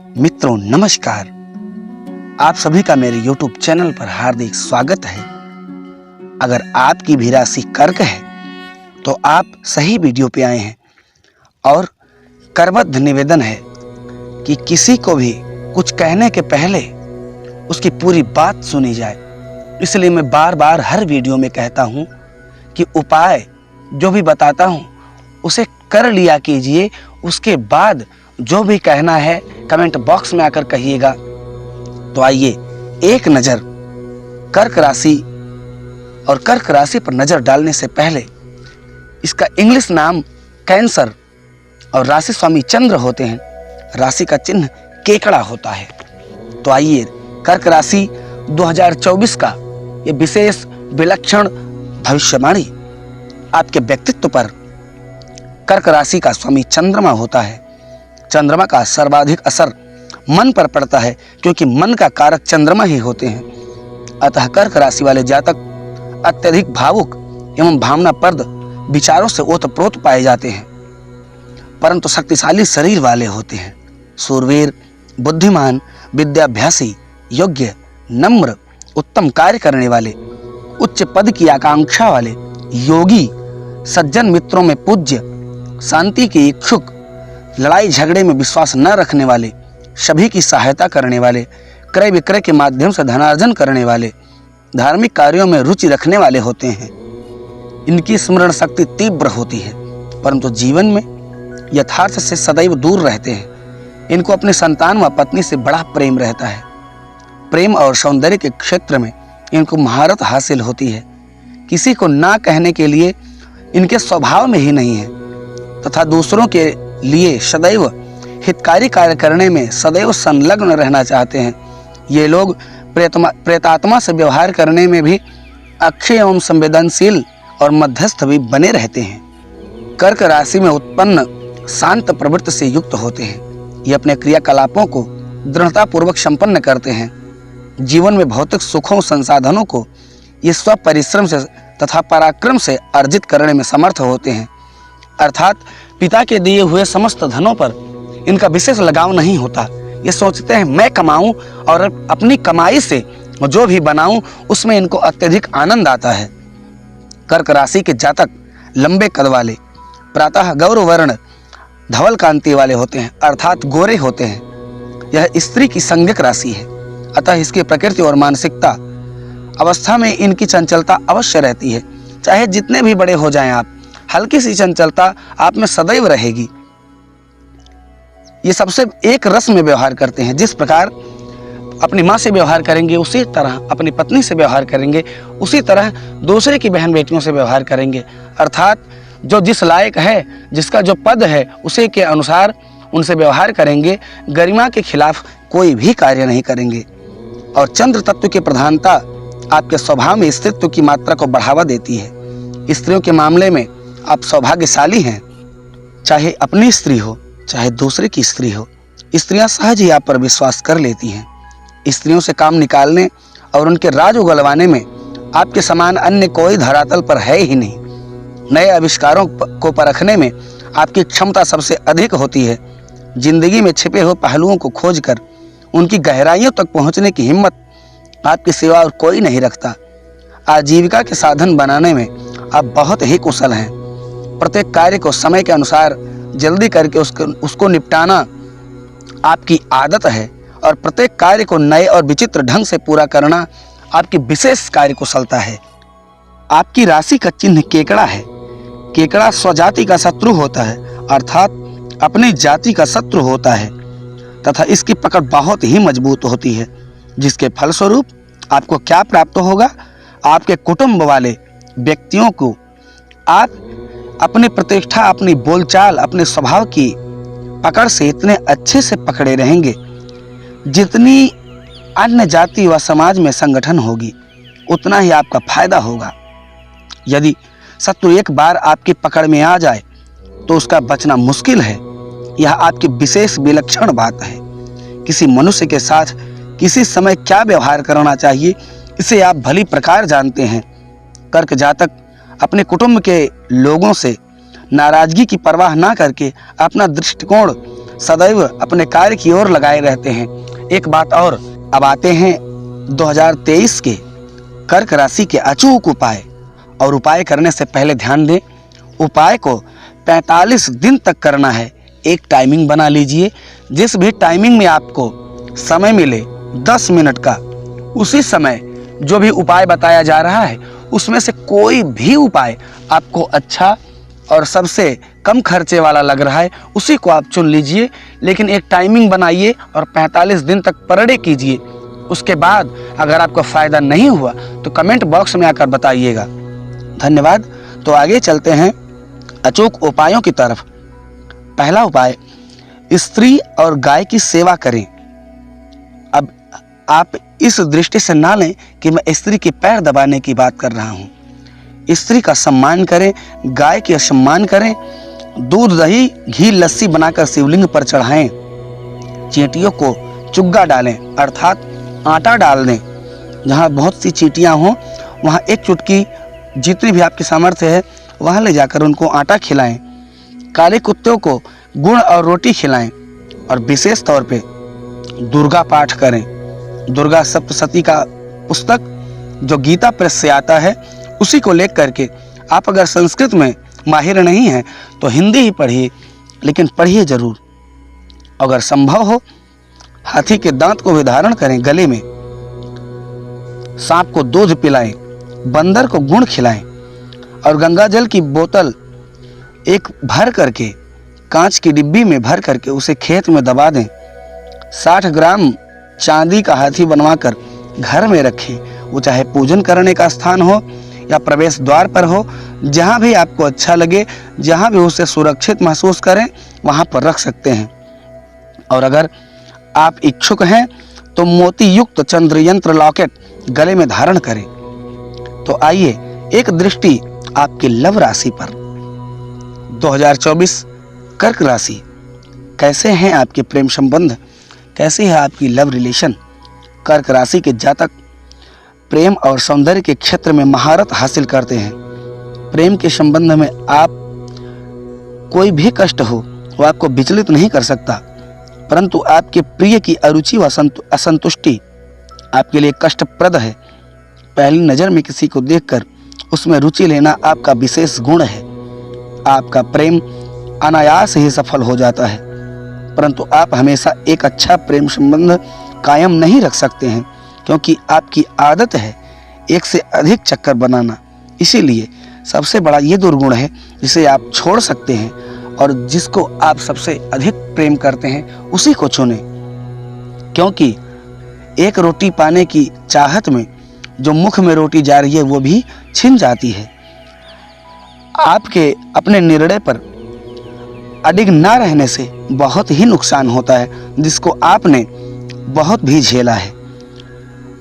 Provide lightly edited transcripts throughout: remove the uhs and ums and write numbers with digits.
मित्रों नमस्कार। आप सभी का मेरे YouTube चैनल पर हार्दिक स्वागत है। अगर आपकी भी राशि कर्क है तो आप सही वीडियो पे आए हैं और करबद्ध निवेदन है कि किसी को भी कुछ कहने के पहले उसकी पूरी बात सुनी जाए। इसलिए मैं बार बार हर वीडियो में कहता हूँ कि उपाय जो भी बताता हूँ उसे कर लिया कीजिए, उसके बाद जो भी कहना है कमेंट बॉक्स में आकर कहिएगा। तो आइए एक नज़र कर्क राशि और कर्क राशि पर नज़र डालने से पहले, इसका इंग्लिश नाम कैंसर और राशि स्वामी चंद्र होते हैं। राशि का चिन्ह केकड़ा होता है। तो आइए कर्क राशि 2024 का ये विशेष विलक्षण भविष्यवाणी आपके व्यक्तित्व पर। कर्क राशि का स्वामी चंद्रमा होता है। चंद्रमा का सर्वाधिक असर मन पर पड़ता है क्योंकि मन का कारक चंद्रमा ही होते हैं। अतः कर्क राशि वाले जातक अत्यधिक भावुक एवं भावनाप्रद विचारों से ओतप्रोत पाए जाते हैं, परंतु शक्तिशाली शरीर वाले होते हैं। शूरवीर, बुद्धिमान, विद्याभ्यासी, योग्य, नम्र, उत्तम कार्य करने वाले, उच्च पद की आकांक्षा वाले, योगी, सज्जन मित्रों में पूज्य, शांति के इच्छुक, लड़ाई झगड़े में विश्वास न रखने वाले, सभी की सहायता करने वाले, क्रय विक्रय के माध्यम से धनार्जन करने वाले, धार्मिक कार्यों में रुचि रखने वाले होते हैं। इनकी स्मरण शक्ति तीव्र होती है, परंतु जीवन में यथार्थ से सदैव दूर रहते हैं। इनको अपनी संतान व पत्नी से बड़ा प्रेम रहता है। प्रेम और सौंदर्य के क्षेत्र में इनको महारत हासिल होती है। किसी को ना कहने के लिए इनके स्वभाव में ही नहीं है तथा दूसरों के लिए सदैव हितकारी कार्य करने में सदैव संलग्न रहना चाहते हैं। ये लोग प्रेतात्मा से व्यवहार करने में भी अक्षय एवं संवेदनशील और मध्यस्थ भी बने रहते हैं। कर्क राशि में उत्पन्न शांत प्रवृत्ति से युक्त होते हैं। ये अपने क्रियाकलापों को दृढ़ता पूर्वक संपन्न करते हैं। जीवन में भौतिक सुखों संसाधनों को ये स्व परिश्रम से तथा पराक्रम से अर्जित करने में समर्थ होते हैं। अर्थात पिता के दिए हुए समस्त धनों पर इनका विशेष लगाव नहीं होता। ये सोचते हैं मैं कमाऊं और अपनी कमाई से जो भी बनाऊं उसमें इनको अत्यधिक आनंद आता है। कर्क राशि के जातक लंबे कद वाले, प्रातः गौर वर्ण, धवल कांति वाले होते हैं, अर्थात गोरे होते हैं। यह स्त्री की संज्ञक राशि है, अतः इसकी प्रकृति और मानसिकता अवस्था में इनकी चंचलता अवश्य रहती है। चाहे जितने भी बड़े हो जाएं आप, हल्की सी चंचलता आप में सदैव रहेगी। ये सबसे एक रस में व्यवहार करते हैं। जिस प्रकार अपनी माँ से व्यवहार करेंगे उसी तरह अपनी पत्नी से व्यवहार करेंगे, उसी तरह दूसरे की बहन बेटियों से व्यवहार करेंगे। अर्थात जो जिस लायक है, जिसका जो पद है, उसी के अनुसार उनसे व्यवहार करेंगे। गरिमा के खिलाफ कोई भी कार्य नहीं करेंगे। और चंद्र तत्व की प्रधानता आपके स्वभाव में स्त्रीत्व की मात्रा को बढ़ावा देती है। स्त्रियों के मामले में आप सौभाग्यशाली हैं। चाहे अपनी स्त्री हो चाहे दूसरे की स्त्री हो, स्त्रियां सहज ही आप पर विश्वास कर लेती हैं। स्त्रियों से काम निकालने और उनके राज उगलवाने में आपके समान अन्य कोई धरातल पर है ही नहीं। नए आविष्कारों को परखने में आपकी क्षमता सबसे अधिक होती है। जिंदगी में छिपे हुए पहलुओं को खोजकर उनकी गहराइयों तक पहुंचने की हिम्मत आपकी सिवा और कोई नहीं रखता। आजीविका के साधन बनाने में आप बहुत ही कुशल हैं। प्रत्येक कार्य को समय के अनुसार जल्दी करके उसको निपटाना आपकी आदत है और प्रत्येक कार्य को नए और विचित्र ढंग से पूरा करना आपकी विशेष कार्य कुशलता है। आपकी राशि का चिन्ह केकड़ा है। केकड़ा स्वजाति का शत्रु होता है, अर्थात अपनी जाति का शत्रु होता है तथा इसकी पकड़ बहुत ही मजबूत होती है, जिसके फलस्वरूप आपको क्या प्राप्त होगा? आपके कुटुंब वाले व्यक्तियों को आप अपनी प्रतिष्ठा, अपनी बोलचाल, अपने स्वभाव की पकड़ से इतने अच्छे से पकड़े रहेंगे, जितनी अन्य जाति व समाज में संगठन होगी उतना ही आपका फायदा होगा। यदि शत्रु एक बार आपकी पकड़ में आ जाए तो उसका बचना मुश्किल है। यह आपकी विशेष विलक्षण बात है। किसी मनुष्य के साथ किसी समय क्या व्यवहार करना चाहिए इसे आप भली प्रकार जानते हैं। कर्क जातक अपने कुटुंब के लोगों से नाराजगी की परवाह ना करके अपना दृष्टिकोण सदैव अपने कार्य की ओर लगाए रहते हैं। एक बात और, अब आते हैं 2023 के कर्क राशि के अचूक उपाय। और उपाय करने से पहले ध्यान दें, उपाय को 45 दिन तक करना है। एक टाइमिंग बना लीजिए, जिस भी टाइमिंग में आपको समय मिले 10 मिनट का, उसी समय जो भी उपाय बताया जा रहा है उसमें से कोई भी उपाय आपको अच्छा और सबसे कम खर्चे वाला लग रहा है, उसी को आप चुन लीजिए। लेकिन एक टाइमिंग बनाइए और 45 दिन तक परडे कीजिए। उसके बाद अगर आपको फ़ायदा नहीं हुआ तो कमेंट बॉक्स में आकर बताइएगा। धन्यवाद। तो आगे चलते हैं अचूक उपायों की तरफ। पहला उपाय, स्त्री और गाय की सेवा करें। अब आप इस दृष्टि से ना लें कि मैं स्त्री के पैर दबाने की बात कर रहा हूँ। स्त्री का सम्मान करें, गाय के सम्मान करें, दूध दही घी लस्सी बनाकर शिवलिंग पर चढ़ाएं, चींटियों को चुग्गा डालें अर्थात आटा डाल दें। जहाँ बहुत सी चींटियाँ हों वहाँ एक चुटकी जितनी भी आपकी सामर्थ्य है वहाँ ले जाकर उनको आटा खिलाएं। काले कुत्तों को गुड़ और रोटी खिलाएं और विशेष तौर पे दुर्गा पाठ करें। दुर्गा सप्तशती का पुस्तक जो गीता प्रेस से आता है उसी को लेकर करके आप अगर संस्कृत में माहिर नहीं हैं तो हिंदी ही पढ़िए, लेकिन पढ़िए जरूर। अगर संभव हो हाथी के दांत को भी धारण करें गले में, सांप को दूध पिलाएं, बंदर को गुड़ खिलाएं और गंगा जल की बोतल एक भर करके कांच की डिब्बी में भर करके उसे खेत में दबा दें। 60 ग्राम चांदी का हाथी बनवाकर घर में रखें। वो चाहे पूजन करने का स्थान हो या प्रवेश द्वार पर हो, जहाँ भी आपको अच्छा लगे, जहाँ भी उसे सुरक्षित महसूस करें वहाँ पर रख सकते हैं। और अगर आप इच्छुक हैं तो मोती युक्त चंद्र यंत्र लॉकेट गले में धारण करें। तो आइए एक दृष्टि आपकी लव राशि पर। 2024 कर्क राशि, कैसे हैं आपके प्रेम संबंध, कैसी है आपकी लव रिलेशन। कर्क राशि के जातक प्रेम और सौंदर्य के क्षेत्र में महारत हासिल करते हैं। प्रेम के संबंध में आप कोई भी कष्ट हो वो आपको विचलित नहीं कर सकता, परंतु आपके प्रिय की अरुचि व असंतुष्टि आपके लिए कष्टप्रद है। पहली नज़र में किसी को देखकर उसमें रुचि लेना आपका विशेष गुण है। आपका प्रेम अनायास ही सफल हो जाता है, परंतु आप हमेशा एक अच्छा प्रेम संबंध कायम नहीं रख सकते हैं, क्योंकि आपकी आदत है एक से अधिक चक्कर बनाना। इसीलिए सबसे बड़ा ये दुर्गुण है जिसे आप छोड़ सकते हैं और जिसको आप सबसे अधिक प्रेम करते हैं उसी को चुनें, क्योंकि एक रोटी पाने की चाहत में जो मुख में रोटी जा रही है वो भी छिन जाती है। आपके अपने निर्णय पर अडिग ना रहने से बहुत ही नुकसान होता है, जिसको आपने बहुत भी झेला है।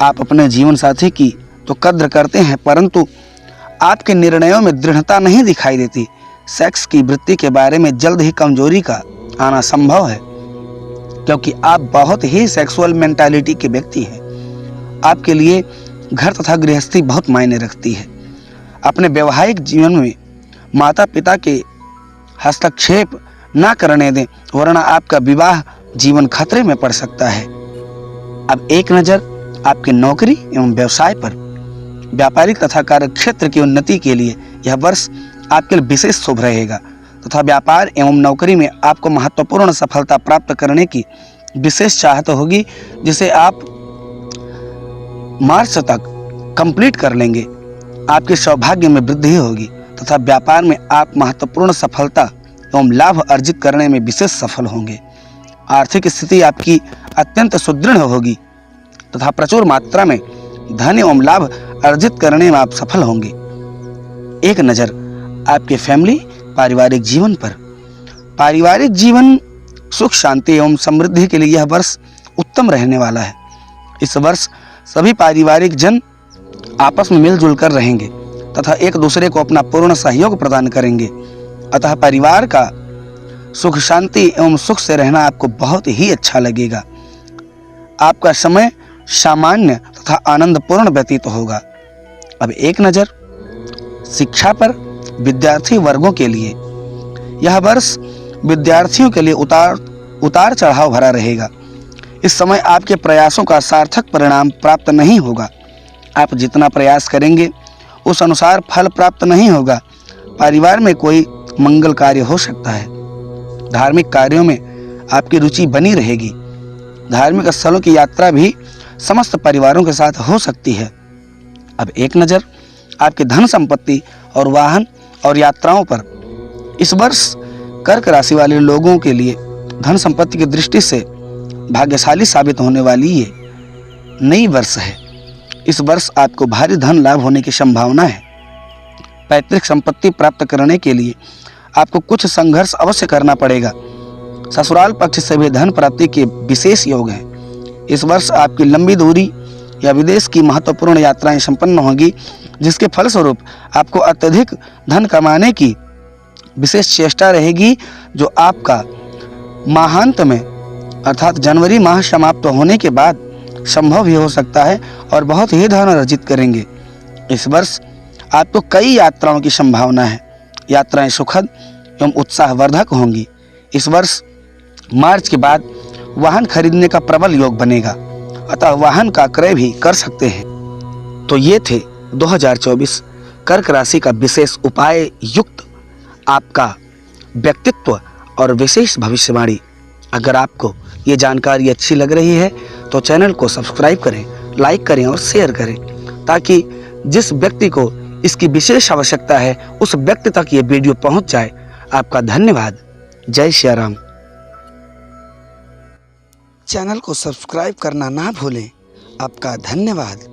आप अपने जीवन साथी की तो कद्र करते हैं, परंतु आपके निर्णयों में दृढ़ता नहीं दिखाई देती। सेक्स की वृत्ति के बारे में जल्द ही कमजोरी का आना संभव है, क्योंकि आप बहुत ही सेक्सुअल मेंटालिटी के व्यक्ति हैं। आपके लिए घर तथा गृहस्थी बहुत मायने रखती है। अपने वैवाहिक जीवन में माता पिता के हस्तक्षेप ना करने दें, वरना आपका विवाह जीवन खतरे में पड़ सकता है। अब एक नज़र आपके नौकरी एवं व्यवसाय पर। व्यापारिक तथा कार्य क्षेत्र की उन्नति के लिए यह वर्ष आपके लिए विशेष शुभ रहेगा तथा व्यापार एवं नौकरी में आपको महत्वपूर्ण सफलता प्राप्त करने की विशेष चाहत होगी, जिसे आप मार्च तक कंप्लीट कर लेंगे। आपके सौभाग्य में वृद्धि होगी तथा व्यापार में आप महत्वपूर्ण सफलता एवं लाभ अर्जित करने में विशेष सफल होंगे। आर्थिक स्थिति आपकी अत्यंत सुदृढ़ होगी तथा प्रचुर मात्रा में धन एवं लाभ अर्जित करने में आप सफल होंगे। एक नज़र आपके फैमिली पारिवारिक जीवन पर। पारिवारिक जीवन सुख शांति एवं समृद्धि के लिए यह वर्ष उत्तम रहने वाला है। इस वर्ष सभी पारिवारिक जन आपस में मिलजुल कर रहेंगे तथा एक दूसरे को अपना पूर्ण सहयोग प्रदान करेंगे। अतः परिवार का सुख शांति एवं सुख से रहना आपको बहुत ही अच्छा लगेगा। आपका समय सामान्य तथा आनंदपूर्ण व्यतीत होगा। अब एक नज़र शिक्षा पर विद्यार्थी वर्गों के लिए। यह वर्ष विद्यार्थियों के लिए उतार उतार चढ़ाव भरा रहेगा। इस समय आपके प्रयासों का सार्थक परिणाम प्राप्त नहीं होगा। आप जितना प्रयास करेंगे उस अनुसार फल प्राप्त नहीं होगा। परिवार में कोई मंगल कार्य हो सकता है। धार्मिक कार्यों में आपकी रुचि बनी रहेगी। धार्मिक स्थलों की यात्रा भी समस्त परिवारों के साथ हो सकती है। अब एक नज़र आपके धन संपत्ति और वाहन और यात्राओं पर। इस वर्ष कर्क राशि वाले लोगों के लिए धन संपत्ति की दृष्टि से भाग्यशाली साबित होने वाली ये नई वर्ष है। इस वर्ष आपको भारी धन लाभ होने की संभावना है। पैतृक संपत्ति प्राप्त करने के लिए आपको कुछ संघर्ष अवश्य करना पड़ेगा। ससुराल पक्ष से भी धन प्राप्ति के विशेष योग हैं। इस वर्ष आपकी लंबी दूरी या विदेश की महत्वपूर्ण यात्राएं संपन्न होंगी, जिसके फलस्वरूप आपको अत्यधिक धन कमाने की विशेष चेष्टा रहेगी, जो आपका माहांत में अर्थात जनवरी माह समाप्त होने के बाद संभव भी हो सकता है और बहुत ही धन अर्जित करेंगे। इस वर्ष आपको कई यात्राओं की संभावना है। यात्राएं सुखद एवं उत्साहवर्धक होंगी। इस वर्ष मार्च के बाद वाहन खरीदने का प्रबल योग बनेगा, अतः वाहन का क्रय भी कर सकते हैं। तो ये थे 2024 कर्क राशि का विशेष उपाय युक्त आपका व्यक्तित्व और विशेष भविष्यवाणी। अगर आपको ये जानकारी अच्छी लग रही है तो चैनल को सब्सक्राइब करें, लाइक करें और शेयर करें, ताकि जिस व्यक्ति को इसकी विशेष आवश्यकता है उस व्यक्ति तक ये वीडियो पहुंच जाए। आपका धन्यवाद। जय श्री राम। चैनल को सब्सक्राइब करना ना भूलें। आपका धन्यवाद।